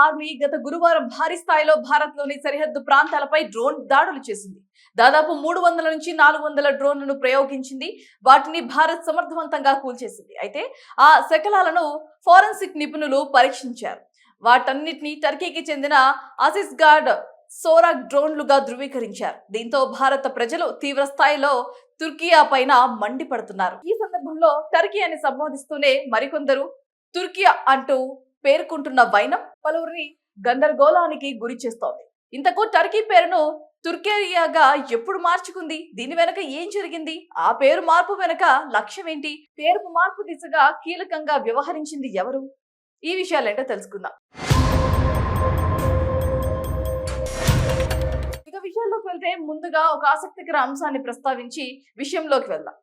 Army గత గురువారం భారీ స్థాయిలో భారత్లోని సరిహద్దు ప్రాంతాలపై డ్రోన్ దాడులు చేసింది. దాదాపు 300 నుంచి 400 డ్రోన్లను ప్రయోగించింది. వాటిని భారత్ సమర్థవంతంగా కూల్చేసింది. అయితే ఆ శకలాలను ఫోరెన్సిక్ నిపుణులు పరీక్షించారు. వాటన్నిటిని టర్కీకి చెందిన అసిస్గార్డ్ సోరాక్ డ్రోన్లుగా ధృవీకరించారు. దీంతో భారత ప్రజలు తీవ్ర స్థాయిలో తుర్కియా పైన మండిపడుతున్నారు. ఈ సందర్భంలో టర్కీ అని సంబోధిస్తూనే మరికొందరు తుర్కియా అంటూ పేర్కొంటున్న వైనం పలువురిని గందరగోళానికి గురి చేస్తోంది. ఇంతకు టర్కీ పేరును తుర్కేరియాగా ఎప్పుడు మార్చుకుంది? దీని వెనక ఏం జరిగింది? ఆ పేరు మార్పు వెనక లక్ష్యం ఏంటి? పేరు మార్పు దిశగా కీలకంగా వ్యవహరించింది ఎవరు? ఈ విషయాలేంటో తెలుసుకుందాం. విషయాల్లోకి వెళ్తే ముందుగా ఒక ఆసక్తికర అంశాన్ని ప్రస్తావించి విషయంలోకి వెళ్దాం.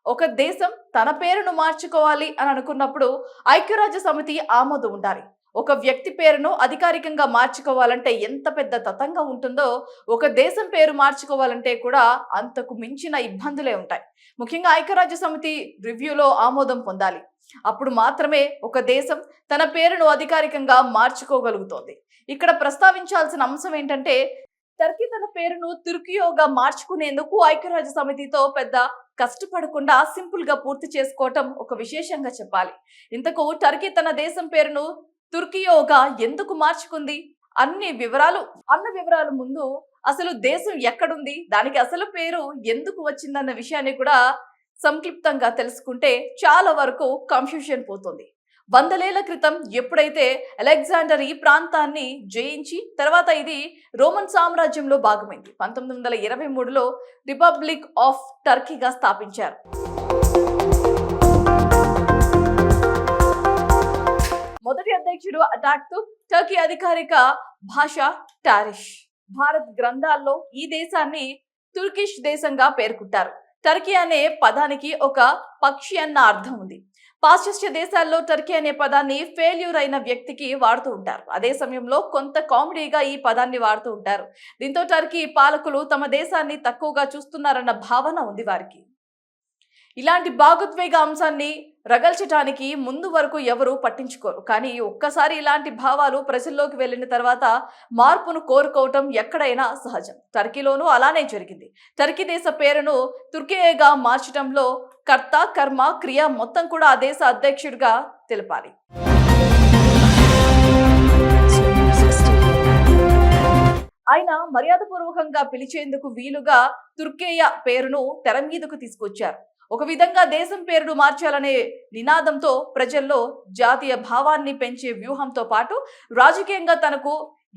ఒక దేశం తన పేరును మార్చుకోవాలి అని అనుకున్నప్పుడు ఐక్యరాజ్య సమితి ఆమోదం ఉండాలి. ఒక వ్యక్తి పేరును అధికారికంగా మార్చుకోవాలంటే ఎంత పెద్ద తతంగం ఉంటుందో ఒక దేశం పేరు మార్చుకోవాలంటే కూడా అంతకు మించిన ఇబ్బందులే ఉంటాయి. ముఖ్యంగా ఐక్యరాజ్య సమితి రివ్యూలో ఆమోదం పొందాలి. అప్పుడు మాత్రమే ఒక దేశం తన పేరును అధికారికంగా మార్చుకోగలుగుతోంది. ఇక్కడ ప్రస్తావించాల్సిన అంశం ఏంటంటే టర్కీ తన పేరును తుర్కియోగా మార్చుకునేందుకు ఐక్యరాజ్య సమితితో పెద్ద కష్టపడకుండా సింపుల్ గా పూర్తి చేసుకోవటం ఒక విశేషంగా చెప్పాలి. ఇంతకు టర్కీ తన దేశం పేరును తుర్కియోగా ఎందుకు మార్చుకుంది అన్న వివరాలు ముందు అసలు దేశం ఎక్కడుంది, దానికి అసలు పేరు ఎందుకు వచ్చిందన్న విషయాన్ని కూడా సంక్షిప్తంగా తెలుసుకుంటే చాలా వరకు కన్ఫ్యూషన్ పోతుంది. 100 క్రితం ఎప్పుడైతే అలెగ్జాండర్ ఈ ప్రాంతాన్ని జయించి తర్వాత ఇది రోమన్ సామ్రాజ్యంలో భాగమైంది. 1923లో రిపబ్లిక్ ఆఫ్ టర్కీగా స్థాపించారు. మొదటి అధ్యక్షుడు అటాక్తు టర్కీ అధికారిక భాష టారిష్. భారత్ గ్రంథాల్లో ఈ దేశాన్ని తుర్కిష్ దేశంగా పేర్కొంటారు. టర్కీ అనే పదానికి ఒక పక్షి అన్న అర్థం ఉంది. పాశ్చాత్య దేశాల్లో టర్కీ అనే పదాన్ని ఫెయిల్యూర్ అయిన వ్యక్తికి వాడుతూ ఉంటారు. అదే సమయంలో కొంత కామెడీగా ఈ పదాన్ని వాడుతూ ఉంటారు. దీంతో టర్కీ పాలకులు తమ దేశాన్ని తక్కువగా చూస్తున్నారన్న భావన ఉంది వారికి. ఇలాంటి భావోద్వేగ అంశాన్ని రగల్చటానికి ముందు వరకు ఎవరు పట్టించుకోరు. కానీ ఒక్కసారి ఇలాంటి భావాలు ప్రజల్లోకి వెళ్ళిన తర్వాత మార్పును కోరుకోవటం ఎక్కడైనా సహజం. టర్కీలోనూ అలానే జరిగింది. టర్కీ దేశ పేరును తుర్కియేగా మార్చడంలో కర్త, కర్మ, క్రియ మొత్తం కూడా ఆ దేశ అధ్యక్షుడిగా తెలపాలి. ఆయన మర్యాదపూర్వకంగా పిలిచేందుకు వీలుగా తుర్కేయ పేరును తెర మీదకు తీసుకొచ్చారు. ఒక విధంగా దేశం పేరును మార్చాలనే నినాదంతో ప్రజల్లో జాతీయ భావాన్ని పెంచే వ్యూహంతో పాటు రాజకీయంగా తనకు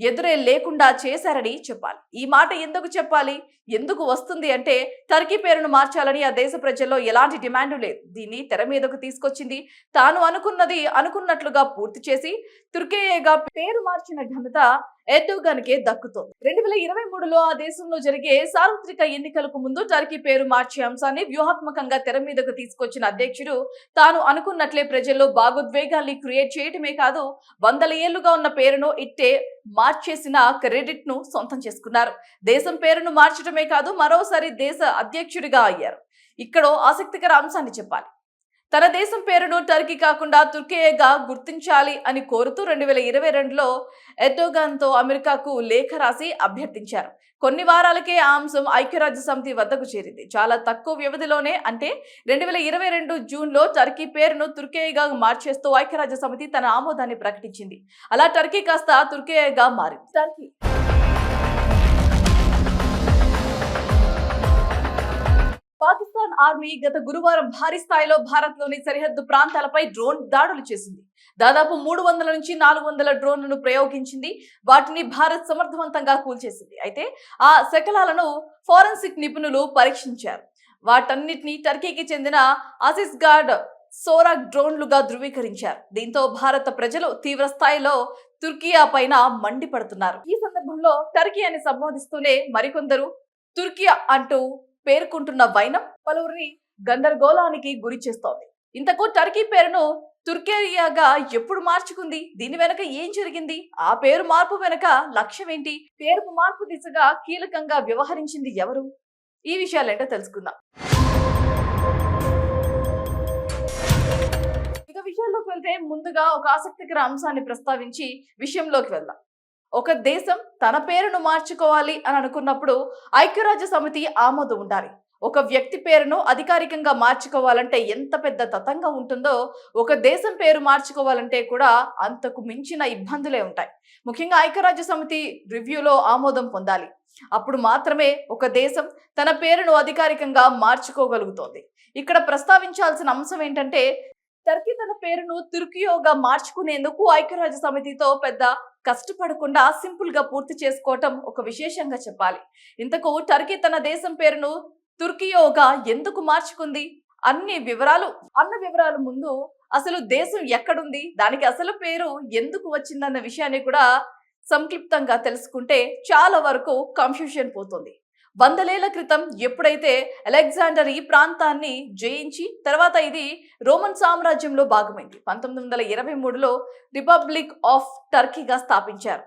ఎదురే లేకుండా చేశారని చెప్పాలి. ఈ మాట ఎందుకు చెప్పాలి, ఎందుకు వస్తుంది అంటే టర్కీ పేరును మార్చాలని ఆ దేశ ప్రజల్లో ఎలాంటి డిమాండ్ లేదు. దీన్ని తెర మీదకు తీసుకొచ్చింది తాను అనుకున్నది అనుకున్నట్లుగా పూర్తి చేసి తుర్కియేగా పేరు మార్చిన ఘనత ఎర్డోగాన్కే దక్కుతోంది. 2023లో ఆ దేశంలో జరిగే సార్వత్రిక ఎన్నికలకు ముందు టర్కీ పేరు మార్చే అంశాన్ని వ్యూహాత్మకంగా తెర మీదకు తీసుకొచ్చిన అధ్యక్షుడు తాను అనుకున్నట్లే ప్రజల్లో భావోద్వేగాల్ని క్రియేట్ చేయటమే కాదు 100 ఏళ్లుగా ఉన్న పేరును ఇట్టే మార్చేసిన క్రెడిట్ ను సొంతం చేసుకున్నారు. దేశం పేరును మార్చడమే కాదు మరోసారి దేశ అధ్యక్షుడిగా అయ్యారు. ఇక్కడ ఆసక్తికర అంశాన్ని చెప్పాలి. తన దేశం పేరును టర్కీ కాకుండా తుర్కియేగా గుర్తించాలి అని కోరుతూ 2022లో ఎర్డోగాన్తో అమెరికాకు లేఖ రాసి అభ్యర్థించారు. కొన్ని వారాలకే ఆ అంశం ఐక్యరాజ్య సమితి వద్దకు చేరింది. చాలా తక్కువ వ్యవధిలోనే అంటే 2022 జూన్లో టర్కీ పేరును తుర్కియేగా మార్చేస్తూ ఐక్యరాజ్య సమితి తన ఆమోదాన్ని ప్రకటించింది. అలా టర్కీ కాస్త తుర్కియేగా మారింది. టర్కీ పాకిస్తాన్ ఆర్మీ గత గురువారం భారీ స్థాయిలో భారత్లోని సరిహద్దు ప్రాంతాలపై డ్రోన్ దాడులు చేసింది. దాదాపు 300 నుంచి 400 డ్రోన్లను ప్రయోగించింది. వాటిని భారత్ సమర్థవంతంగా కూల్చేసింది. అయితే ఆ శకలాలను ఫోరెన్సిక్ నిపుణులు పరీక్షించారు. వాటన్నిటిని టర్కీకి చెందిన అసిస్గార్డ్ సోరాక్ డ్రోన్లుగా ధృవీకరించారు. దీంతో భారత ప్రజలు తీవ్ర స్థాయిలో తుర్కియా పైన మండిపడుతున్నారు. ఈ సందర్భంలో టర్కీ అని సంబోధిస్తూనే మరికొందరు తుర్కియా అంటూ పేర్కొంటున్న వైనం పలువురిని గందరగోళానికి గురి చేస్తోంది. ఇంతకు టర్కీ పేరును తుర్కేరియాగా ఎప్పుడు మార్చుకుంది? దీని వెనక ఏం జరిగింది? ఆ పేరు మార్పు వెనక లక్ష్యం ఏంటి? పేరు మార్పు దిశగా కీలకంగా వ్యవహరించింది ఎవరు? ఈ విషయాలేంటో తెలుసుకుందాం. విషయాల్లోకి వెళ్తే ముందుగా ఒక ఆసక్తికర అంశాన్ని ప్రస్తావించి విషయంలోకి వెళ్దాం. ఒక దేశం తన పేరును మార్చుకోవాలి అని అనుకున్నప్పుడు ఐక్యరాజ్య సమితి ఆమోదం ఉండాలి. ఒక వ్యక్తి పేరును అధికారికంగా మార్చుకోవాలంటే ఎంత పెద్ద తతంగం ఉంటుందో, ఒక దేశం పేరు మార్చుకోవాలంటే కూడా అంతకు మించిన ఇబ్బందులే ఉంటాయి. ముఖ్యంగా ఐక్యరాజ్య సమితి రివ్యూలో ఆమోదం పొందాలి. అప్పుడు మాత్రమే ఒక దేశం తన పేరును అధికారికంగా మార్చుకోగలుగుతోంది. ఇక్కడ ప్రస్తావించాల్సిన అంశం ఏంటంటే, టర్కీ తన పేరును తుర్కియోగా మార్చుకునేందుకు ఐక్యరాజ్య సమితితో పెద్ద కష్టపడకుండా సింపుల్ గా పూర్తి చేసుకోవటం ఒక విశేషంగా చెప్పాలి. ఇంతకు టర్కీ తన దేశం పేరును తుర్కియోగా ఎందుకు మార్చుకుంది అన్న వివరాలు ముందు అసలు దేశం ఎక్కడుంది, దానికి అసలు పేరు ఎందుకు వచ్చిందన్న విషయాన్ని కూడా సంక్షిప్తంగా తెలుసుకుంటే చాలా వరకు కన్ఫ్యూషన్ పోతుంది. వందలేళ్ల క్రితం ఎప్పుడైతే అలెగ్జాండర్ ఈ ప్రాంతాన్ని జయించి తర్వాత ఇది రోమన్ సామ్రాజ్యంలో భాగమైంది. 1923లో రిపబ్లిక్ ఆఫ్ టర్కీగా స్థాపించారు.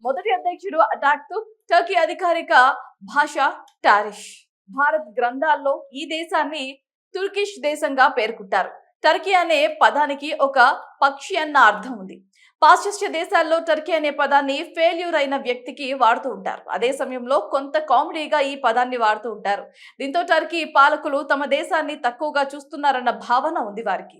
మొదటి అధ్యక్షుడు అటాక్తు. టర్కీ అధికారిక భాష టారిష్. భారత్ గ్రంథాల్లో ఈ దేశాన్ని తుర్కిష్ దేశంగా పేర్కొంటారు. టర్కీ అనే పదానికి ఒక పక్షి అన్న అర్థం ఉంది. పాశ్చాత్య దేశాల్లో టర్కీ అనే పదాన్ని ఫెయిల్యూర్ అయిన వ్యక్తికి వాడుతూ ఉంటారు. అదే సమయంలో కొంత కామెడీగా ఈ పదాన్ని వాడుతూ ఉంటారు. దీంతో టర్కీ పాలకులు తమ దేశాన్ని తక్కువగా చూస్తున్నారన్న భావన ఉంది వారికి.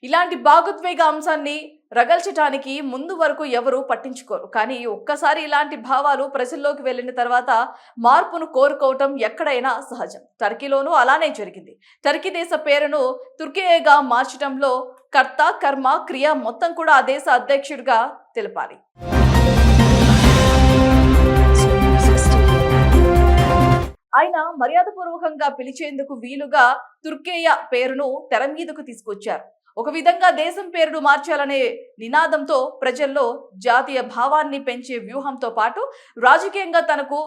ఇలాంటి భావోద్వేగ అంశాన్ని రగల్చటానికి ముందు వరకు ఎవరు పట్టించుకోరు. కానీ ఒక్కసారి ఇలాంటి భావాలు ప్రజల్లోకి వెళ్ళిన తర్వాత మార్పును కోరుకోవటం ఎక్కడైనా సహజం. టర్కీలోనూ అలానే జరిగింది. టర్కీ దేశ పేరును తుర్కియేగా మార్చడంలో కర్త, కర్మ, క్రియ మొత్తం కూడా ఆ దేశ అధ్యక్షుడిగా తెలపాలి. ఆయన మర్యాదపూర్వకంగా పిలిచేందుకు వీలుగా తుర్కేయ పేరును తెర మీదకు తీసుకొచ్చారు. ఒక విధంగా దేశం పేరును మార్చాలనే నినాదంతో ప్రజల్లో జాతీయ భావాన్ని పెంచే వ్యూహంతో పాటు రాజకీయంగా తనకు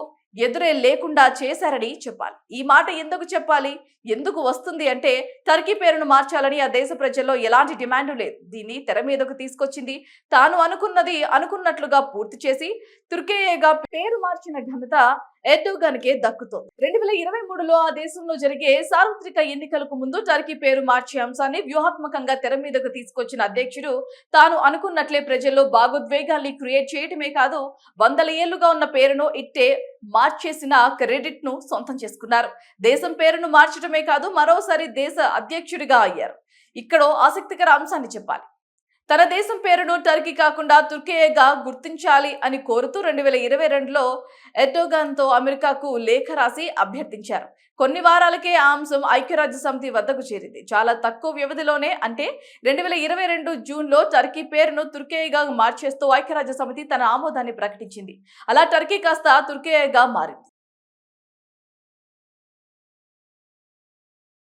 ఎదురే లేకుండా చేశారని చెప్పాలి. ఈ మాట ఎందుకు చెప్పాలి, ఎందుకు వస్తుంది అంటే, టర్కీ పేరును మార్చాలని ఆ దేశ ప్రజల్లో ఎలాంటి డిమాండ్ లేదు. దీన్ని తెర మీదకు తీసుకొచ్చింది తాను అనుకున్నది అనుకున్నట్లుగా పూర్తి చేసి తుర్కియేగా పేరు మార్చిన ఘనత ఎర్డోగాన్కే దక్కుతోంది. 2023లో ఆ దేశంలో జరిగే సార్వత్రిక ఎన్నికలకు ముందు టర్కీ పేరు మార్చే అంశాన్ని వ్యూహాత్మకంగా తెర మీదకు తీసుకొచ్చిన అధ్యక్షుడు తాను అనుకున్నట్లే ప్రజల్లో భావోద్వేగాల్ని క్రియేట్ చేయటమే కాదు, వందల ఏళ్లుగా ఉన్న పేరును ఇట్టే మార్చేసిన క్రెడిట్ ను సొంతం చేసుకున్నారు. దేశం పేరును మార్చడమే కాదు, మరోసారి దేశ అధ్యక్షుడిగా అయ్యారు. ఇక్కడ ఆసక్తికర అంశాన్ని చెప్పాలి. తన దేశం పేరును టర్కీ కాకుండా తుర్కియేగా గుర్తించాలి అని కోరుతూ 2022లో ఎర్డోగాన్తో అమెరికాకు లేఖ రాసి అభ్యర్థించారు. కొన్ని వారాలకే ఆ అంశం ఐక్యరాజ్య సమితి వద్దకు చేరింది. చాలా తక్కువ వ్యవధిలోనే, అంటే 2022 జూన్లో టర్కీ పేరును తుర్కియేగా మార్చేస్తూ ఐక్యరాజ్య సమితి తన ఆమోదాన్ని ప్రకటించింది. అలా టర్కీ కాస్త తుర్కియేగా మారింది.